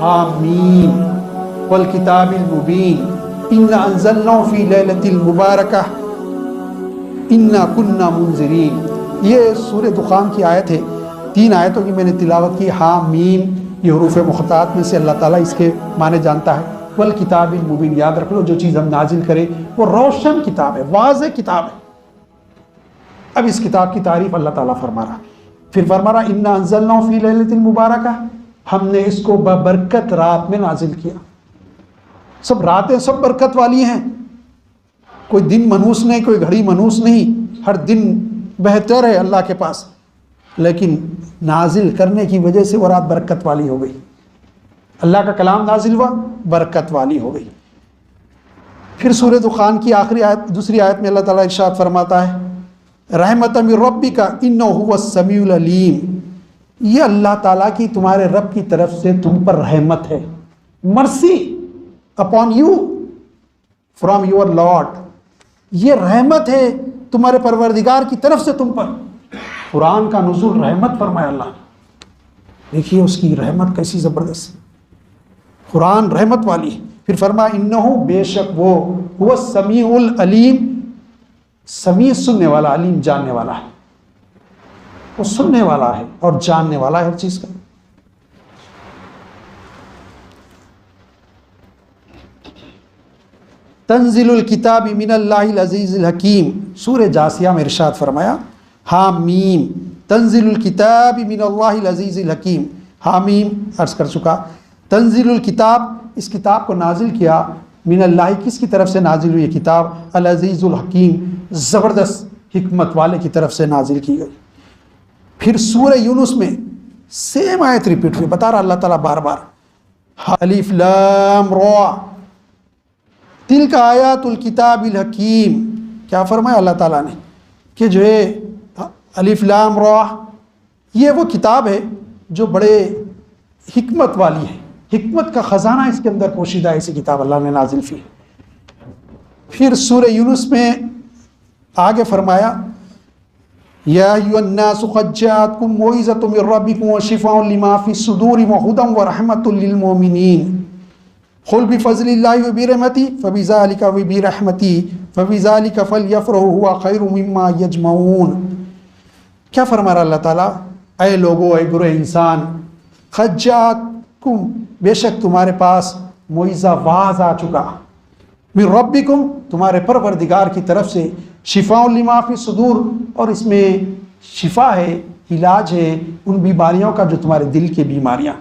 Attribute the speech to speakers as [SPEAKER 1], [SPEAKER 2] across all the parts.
[SPEAKER 1] حامیم والکتاب المبین انا انزلناہ فی لیلۃ المبارکہ انا کنا منذرین۔ یہ سورہ دخان کی آیت ہے، 3 آیتوں کی میں نے تلاوت کی۔ حامیم یہ حروف مقطعات میں سے اللہ تعالیٰ اس کے معنی جانتا ہے۔ والکتاب المبین، یاد رکھ لو جو چیز ہم نازل کریں وہ روشن کتاب ہے، واضح کتاب ہے۔ اب اس کتاب کی تعریف اللہ تعالیٰ فرما رہا، پھر فرما رہا انا انزلناہ فی لیلۃ المبارکہ، ہم نے اس کو ببرکت رات میں نازل کیا۔ سب راتیں سب برکت والی ہیں، کوئی دن منحوس نہیں، کوئی گھڑی منحوس نہیں، ہر دن بہتر ہے اللہ کے پاس، لیکن نازل کرنے کی وجہ سے وہ رات برکت والی ہو گئی۔ اللہ کا کلام نازل ہوا، برکت والی ہو گئی۔ پھر سورہ دخان کی آخری آیت، دوسری آیت میں اللہ تعالیٰ ارشاد فرماتا ہے رحمت من ربک انہ هو السمیع العلیم، یہ اللہ تعالیٰ کی تمہارے رب کی طرف سے تم پر رحمت ہے، مرسی upon you from your lord, یہ رحمت ہے تمہارے پروردگار کی طرف سے تم پر۔ قرآن کا نزول رحمت فرمایا اللہ نے، دیکھیے اس کی رحمت کیسی زبردست، قرآن رحمت والی ہے۔ پھر فرمایا انہ بے شک وہ هو السمیع العلیم، سمیع سننے والا، علیم جاننے والا ہے، وہ سننے والا ہے اور جاننے والا ہے ہر چیز کا۔ تنزل الکتاب من اللہ العزیز الحکیم، سورہ جاثیہ میں ارشاد فرمایا حامیم تنزل الکتاب من اللہ العزیز الحکیم، حامیم عرض کر چکا۔ تنزل الکتاب، اس کتاب کو نازل کیا من اللہ، کس کی طرف سے نازل ہوئی یہ کتاب؟ العزیز الحکیم، زبردست حکمت والے کی طرف سے نازل کی گئی۔ پھر سورہ یونس میں سیم آیت ریپیٹ ہوئی، بتا رہا اللہ تعالیٰ بار بار الف لام را تلک آیات الکتاب الحکیم، کیا فرمایا اللہ تعالیٰ نے کہ جو ہے الف لام را یہ وہ کتاب ہے جو بڑے حکمت والی ہے، حکمت کا خزانہ اس کے اندر پوشیدہ ہے، ایسی کتاب اللہ نے نازل کی۔ پھر سورہ یونس میں آگے فرمایا یا ایھا الناس قد جاءتکم موعظۃ من ربکم وشفاء لما فی الصدور وہدی ورحمۃ للمؤمنین قل بفضل اللہ وبرحمتہ فبذلک وبرحمتہ فبذلک فلیفرحوا هو خیر مما یجمعون۔ کیا فرما رہا اللہ تعالیٰ؟ اے لوگو، اے برے انسان، قد جاءتکم، بے شک تمہارے پاس موعظہ واضح آ چکا، من ربکم، تمہارے پروردگار کی طرف سے، شفاء لما فی الصدور، اور اس میں شفا ہے، علاج ہے ان بیماریوں کا جو تمہارے دل کی بیماریاں،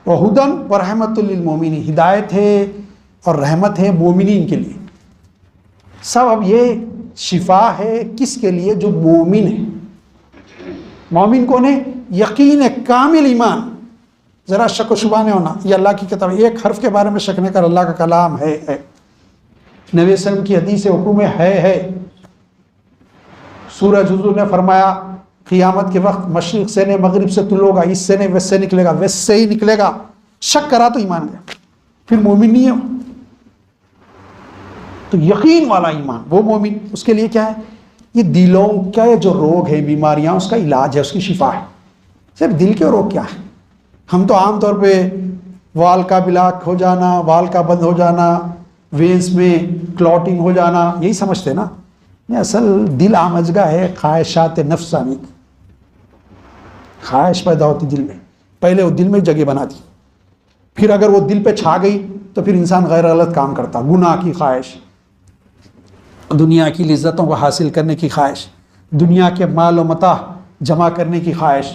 [SPEAKER 1] وہدی ورحمۃ للمؤمنین، ہدایت ہے اور رحمت ہے مومنین کے لیے۔ سب اب یہ شفا ہے کس کے لیے؟ جو مومن ہے۔ مومن کون ہے؟ یقین ہے، کامل ایمان، ذرا شک و شبہ نہیں ہونا، یہ اللہ کی کتاب، ایک حرف کے بارے میں شک نہیں کر، اللہ کا کلام ہے۔ نبی صلی اللہ علیہ وسلم کی حدیث حکم ہے۔ سورج حضور نے فرمایا قیامت کے وقت مشرق سے نے، مغرب سے طلوع ہوگا، اس سے نہیں ویسے سے نکلے گا، ویسے سے ہی نکلے گا، شک کرا تو ایمان گیا، پھر مومن نہیں ہے۔ تو یقین والا ایمان وہ مومن، اس کے لیے کیا ہے؟ یہ دلوں کا جو روگ ہے، بیماریاں، اس کا علاج ہے، اس کی شفا ہے۔ صرف دل کے روگ کیا ہے؟ ہم تو عام طور پہ وال کا بلاک ہو جانا، وال کا بند ہو جانا، وینس میں کلوٹنگ ہو جانا، یہی سمجھتے نا۔ یہ اصل دل آمجگا ہے، خواہشات نفسانی، خواہش پیدا ہوتی دل میں، پہلے وہ دل میں جگہ بنا دی، پھر اگر وہ دل پہ چھا گئی تو پھر انسان غیر غلط کام کرتا، گناہ کی خواہش، دنیا کی لذتوں کو حاصل کرنے کی خواہش، دنیا کے مال و متاع جمع کرنے کی خواہش،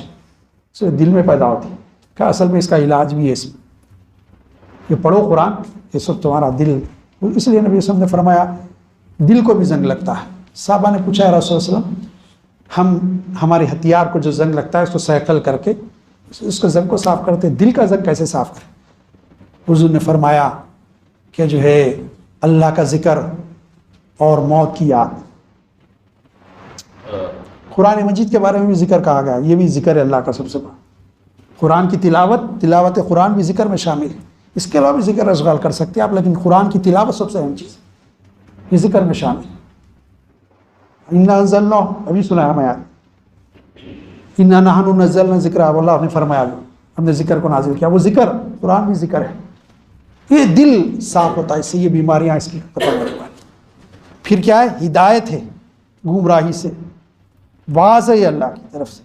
[SPEAKER 1] سے دل میں پیدا ہوتی ہے۔ کہ اصل میں اس کا علاج بھی ہے، اس میں یہ پڑھو قرآن، یہ سب تمہارا دل، اس لیے نبی صلی اللہ علیہ وسلم نے فرمایا دل کو بھی زنگ لگتا ہے۔ صحابہ نے پوچھا ہے رسول اللہ علیہ وسلم، ہمارے ہتھیار کو جو زنگ لگتا ہے اس کو سیکل کر کے اس کو زنگ کو صاف کرتے، دل کا زنگ کیسے صاف کریں؟ حضور نے فرمایا کہ جو ہے اللہ کا ذکر اور موت کی یاد۔ قرآن مجید کے بارے میں بھی ذکر کہا گیا، یہ بھی ذکر ہے اللہ کا سب سے بڑا۔ قرآن کی تلاوت قرآن بھی ذکر میں شامل ہے، اس کے علاوہ بھی ذکر اشغال کر سکتے ہیں آپ، لیکن قرآن کی تلاوت سب سے اہم چیز ہے، یہ ذکر میں شامل ہے۔ انا انزلناہ، ابھی سنا ہے ہمیں یاد، انا نحن نزلنا ذکر، اللہ نے فرمایا ہم نے ذکر کو نازل کیا. وہ ذکر قرآن بھی ذکر ہے. یہ دل صاف ہوتا ہے، اس سے یہ بیماریاں اس کی ختم ہونے والی. پھر کیا ہے؟ ہدایت ہے گمراہی سے، واضح ہے اللہ کی طرف سے.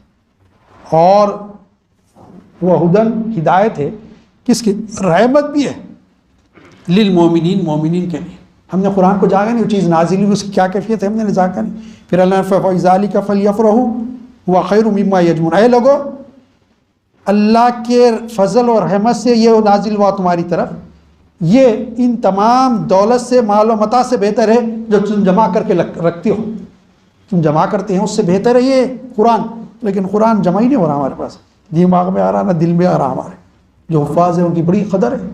[SPEAKER 1] اور وہ ہدن ہدایت ہے کس کی؟ رحمت بھی ہے للمومنین، مومنین کے لیے. ہم نے قرآن کو جاگا نہیں، وہ چیز نازل ہوئی، اس کی کیا کیفیت ہے ہم نے جاگا نہیں. پھر اللہ نے فَذَلِكَ فَلْيَفْرَحُوا هُوَ خَيْرٌ مِّمَّا يَجْمَعُونَ. اے لوگو، اللہ کے فضل اور رحمت سے یہ نازل ہوا تمہاری طرف، یہ ان تمام دولت سے، مال و متاع سے بہتر ہے جو تم جمع کر کے رکھتے ہو. تم جمع کرتے ہیں اس سے بہتر ہے یہ قرآن. لیکن قرآن جمع ہی نہیں ہو رہا ہمارے پاس، دماغ میں آ رہا نہ دل میں آ رہا. ہمارے جو حفاظ ہیں ان کی بڑی قدر ہے،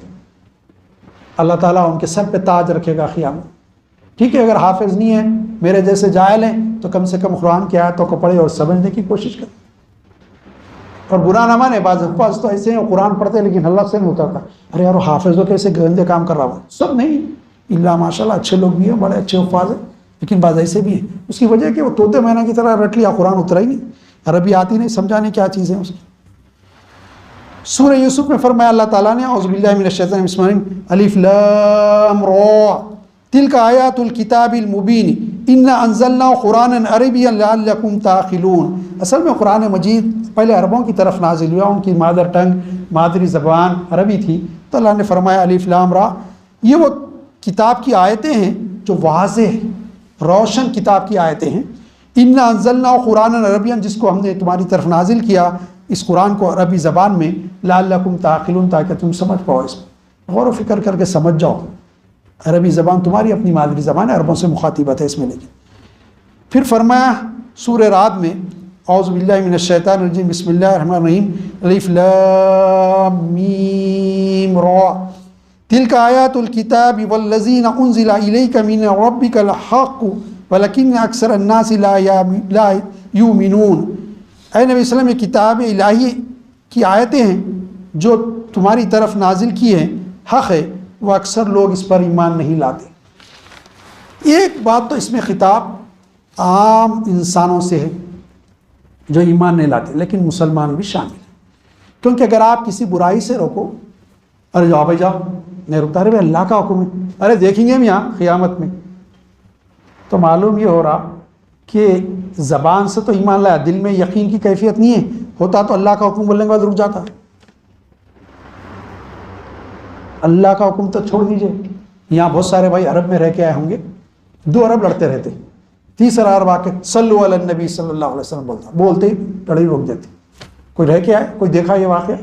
[SPEAKER 1] اللہ تعالیٰ ان کے سر پہ تاج رکھے گا قیامت. ٹھیک ہے، اگر حافظ نہیں ہے، میرے جیسے جاہل ہیں، تو کم سے کم قرآن کی آیتوں کو پڑھے اور سمجھنے کی کوشش کریں. اور برا نہ مانے، بعض حفاظ تو ایسے ہیں قرآن پڑھتے ہیں لیکن اللہ سے نہیں اترتا. ارے یار وہ حافظ ہو کیسے گندے کام کر رہا ہو. سب نہیں، اللہ ماشاء اللہ اچھے لوگ بھی ہیں، بڑے اچھے حفاظ ہیں، لیکن بعض ایسے بھی ہیں. اس کی وجہ ہے کہ وہ طوطے مینا کی طرح رٹ لیا، قرآن اترا ہی نہیں، عربی آتی نہیں، سمجھانے کیا چیزیں اس کی. سورہ یوسف میں فرمایا اللہ تعالیٰ نے، اعوذ باللہ من الشیطان الرجیم، بسم اللہ الرحمن الرحیم، الف لام را تلک آیات الکتاب المبین انا انزلناه قرآنا عربیا لعلکم تعقلون. اصل میں قرآن مجید پہلے عربوں کی طرف نازل ہوا، ان کی مادر ٹنگ، مادری زبان عربی تھی. تو اللہ نے فرمایا الف لام را، یہ وہ کتاب کی آیتیں ہیں جو واضح روشن کتاب کی آیتیں ہیں. انا انزلناه قرآنا عربیا، جس کو ہم نے تمہاری طرف نازل کیا اس قرآن کو عربی زبان میں، لعلکم تعقلون، تاکہ تم سمجھ پاؤ، اس میں غور و فکر کر کے سمجھ جاؤ. عربی زبان تمہاری اپنی مادری زبان ہے، عربوں سے مخاطبت ہے اس میں. لیکن پھر فرمایا سورہ رعد میں، اعوذ باللہ من الشیطان الرجیم، بسم اللہ الرحمن الرحیم، الف لام میم را تلک آیات الکتاب والذین انزل الیک من ربک الحق ولکن اکثر الناس لا یؤمنون. اے نبی صلی اللہ علیہ وسلم، یہ کتاب الہی کی آیتیں ہیں جو تمہاری طرف نازل کی ہیں، حق ہے، وہ اکثر لوگ اس پر ایمان نہیں لاتے. ایک بات تو اس میں خطاب عام انسانوں سے ہے جو ایمان نہیں لاتے، لیکن مسلمان بھی شامل ہیں. کیونکہ اگر آپ کسی برائی سے روکو، ارے جاؤ بھائی جاؤ، نہیں رکتا، ارے بھائی اللہ کا حکم ہے، ارے دیکھیں گے ہم یہاں قیامت میں، تو معلوم یہ ہو رہا کہ زبان سے تو ایمان لایا، دل میں یقین کی کیفیت نہیں ہے. ہوتا تو اللہ کا حکم بولنے کے بعد رک جاتا. اللہ کا حکم تو چھوڑ دیجئے. یہاں بہت سارے بھائی عرب میں رہ کے آئے ہوں گے، 2 عرب لڑتے رہتے، تیسرا عرب آ کے صلو علی النبی صلی اللہ علیہ وسلم بولتے ہی لڑائی روک دیتے. کوئی رہ کے آئے، کوئی دیکھا یہ واقعہ؟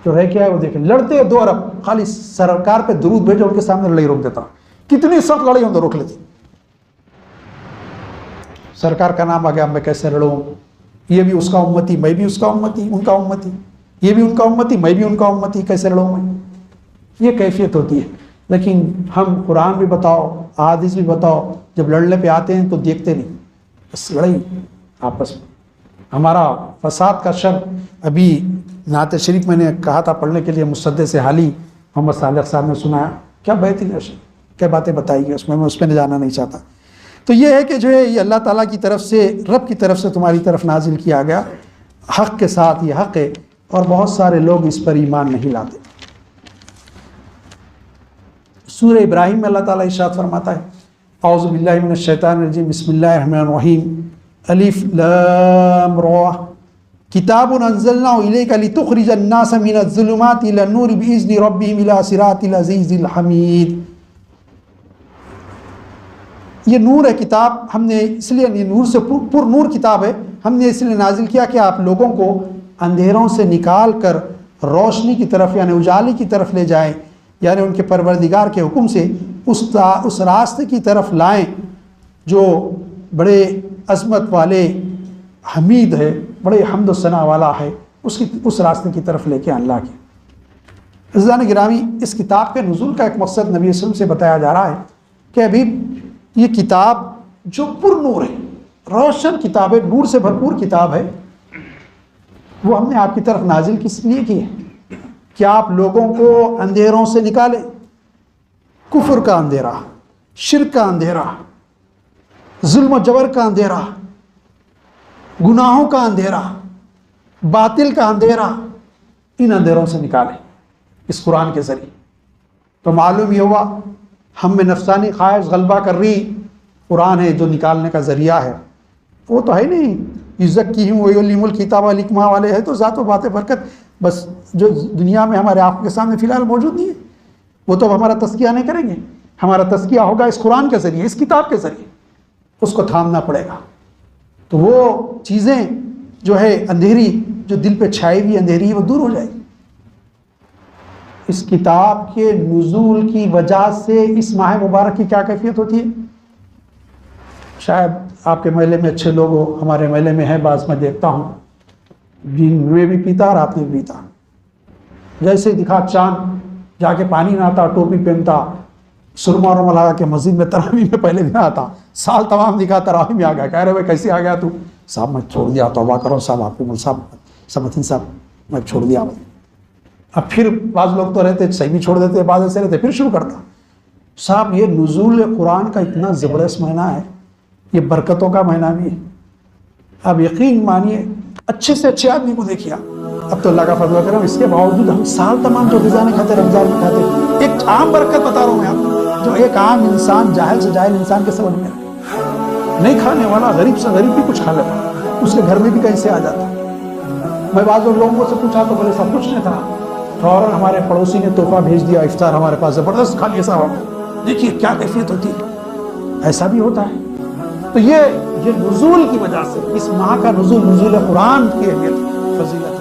[SPEAKER 1] جو رہ کے آئے وہ دیکھے، لڑتے 2 عرب، خالی سرکار پہ درود بھیجو، ان کے سامنے لڑائی روک دیتا. کتنی سخت لڑائی ہوں تو روک لیتی. سرکار کا نام آ گیا، میں کیسے لڑوں، یہ بھی اس کا امتی، میں بھی اس کا امتی، ان کا امتی، یہ بھی ان کا امتی، میں بھی ان کا امتی، کیسے لڑوں میں؟ یہ کیفیت ہوتی ہے. لیکن ہم قرآن بھی بتاؤ، احادیث بھی بتاؤ، جب لڑنے پہ آتے ہیں تو دیکھتے نہیں، بس لڑائی آپس میں. ہمارا فساد کا شر، ابھی نعت شریف میں نے کہا تھا پڑھنے کے لیے، مصدق سے حالی محمد صالح صاحب نے سنایا، کیا بہترین کیا باتیں بتائی گئی اس میں اس پہ نہیں جانا نہیں چاہتا. تو یہ ہے کہ جو ہے یہ اللہ تعالیٰ کی طرف سے، رب کی طرف سے تمہاری طرف نازل کیا گیا، حق کے ساتھ یہ حق ہے، اور بہت سارے لوگ اس پر ایمان نہیں لاتے. سورہ ابراہیم میں اللہ تعالیٰ ارشاد فرماتا ہے، اعوذ باللہ من الشیطان الرجیم، بسم اللہ الرحمن الرحیم، الف لام را کتاب انزلناه الیک لتخرج الناس من الظلمات الى النور باذن ربهم الى صراط العزیز الحمید. یہ نور ہے کتاب، ہم نے اس لیے یہ نور سے پر نور کتاب ہے، ہم نے اس لیے نازل کیا کہ آپ لوگوں کو اندھیروں سے نکال کر روشنی کی طرف، یعنی اجالے کی طرف لے جائیں، یعنی ان کے پروردگار کے حکم سے اس راستے کی طرف لائیں جو بڑے عظمت والے حمید ہے، بڑے حمد و ثنا والا ہے، اس راستے کی طرف لے کے اللہ کے. عزیزان گرامی، اس کتاب کے نزول کا ایک مقصد نبی صلی اللہ علیہ وسلم سے بتایا جا رہا ہے کہ ابھی یہ کتاب جو پر نور ہے، روشن کتاب ہے، نور سے بھرپور کتاب ہے، وہ ہم نے آپ کی طرف نازل کس لیے کی ہے کہ آپ لوگوں کو اندھیروں سے نکالے، کفر کا اندھیرا، شرک کا اندھیرا، ظلم و جبر کا اندھیرا، گناہوں کا اندھیرا، باطل کا اندھیرا ان اندھیروں سے نکالے اس قرآن کے ذریعے۔ تو معلوم یہ ہوا ہم میں نفسانی خواہش غلبہ کر رہی، قرآن ہے جو نکالنے کا ذریعہ ہے۔ وہ تو ہے نہیں، یزکیہم ویعلمہم الکتاب والحکمہ والے ہے تو ذات و بات برکت، بس جو دنیا میں ہمارے آنکھوں کے سامنے فی الحال موجود نہیں ہے، وہ تو ہمارا تزکیہ نہیں کریں گے۔ ہمارا تزکیہ ہوگا اس قرآن کے ذریعے، اس کتاب کے ذریعے، اس کو تھامنا پڑے گا۔ تو وہ چیزیں جو ہے اندھیری، جو دل پہ چھائی ہوئی اندھیری ہے، وہ دور ہو جائے گی۔ اس کتاب کے نزول کی وجہ سے اس ماہ مبارک کی کیا کیفیت ہوتی ہے؟ شاید آپ کے محلے میں اچھے لوگ ہو، ہمارے محلے میں ہے بعض، میں دیکھتا ہوں دن میں بھی پیتا اور رات میں بھی پیتا، جیسے دکھا چاند جا کے پانی نہ آتا، ٹوپی پہنتا، سرما ورما لگا کے مسجد میں تراویح میں پہلے دن آتا، سال تمام دکھا تراویح میں آ گیا، کہہ رہے بھائی کیسے آ گیا تو؟ صاحب میں چھوڑ دیا، توبہ کرو صاحب، آپ کو صاحب سمتین صاحب میں چھوڑ دیا۔ اب پھر بعض لوگ تو رہتے صحیح بھی چھوڑ دیتے، بعض ایسے رہتے پھر شروع کرتا۔ صاحب یہ نزول قرآن کا اتنا زبردست مہینہ ہے، یہ برکتوں کا مہینہ بھی ہے۔ اب یقین مانیے اچھے سے اچھے آدمی کو دیکھیے، اب تو اللہ کا فضل و کرم، اس کے باوجود ہم سال تمام جو غذا نہیں کھاتے، رمضان میں کھاتے، ایک عام برکت بتا رہا ہوں میں آپ کو، جو ایک عام انسان جاہل سے جاہل انسان کے سبب میں نہیں کھانے والا، غریب سے غریب بھی کچھ کھا لیتا، اس کے گھر میں بھی کہیں سے آ جاتا۔ میں بعض لوگوں سے پوچھا تو بولے سب کچھ نہیں تھا، فوراً ہمارے پڑوسی نے تحفہ بھیج دیا، افطار ہمارے پاس زبردست کھا لیا صاحب۔ دیکھیے کیا کیفیت ہوتی ہے، ایسا بھی ہوتا ہے۔ تو یہ نزول کی وجہ سے، اس ماہ کا نزول قرآن کی اہمیت فضیلت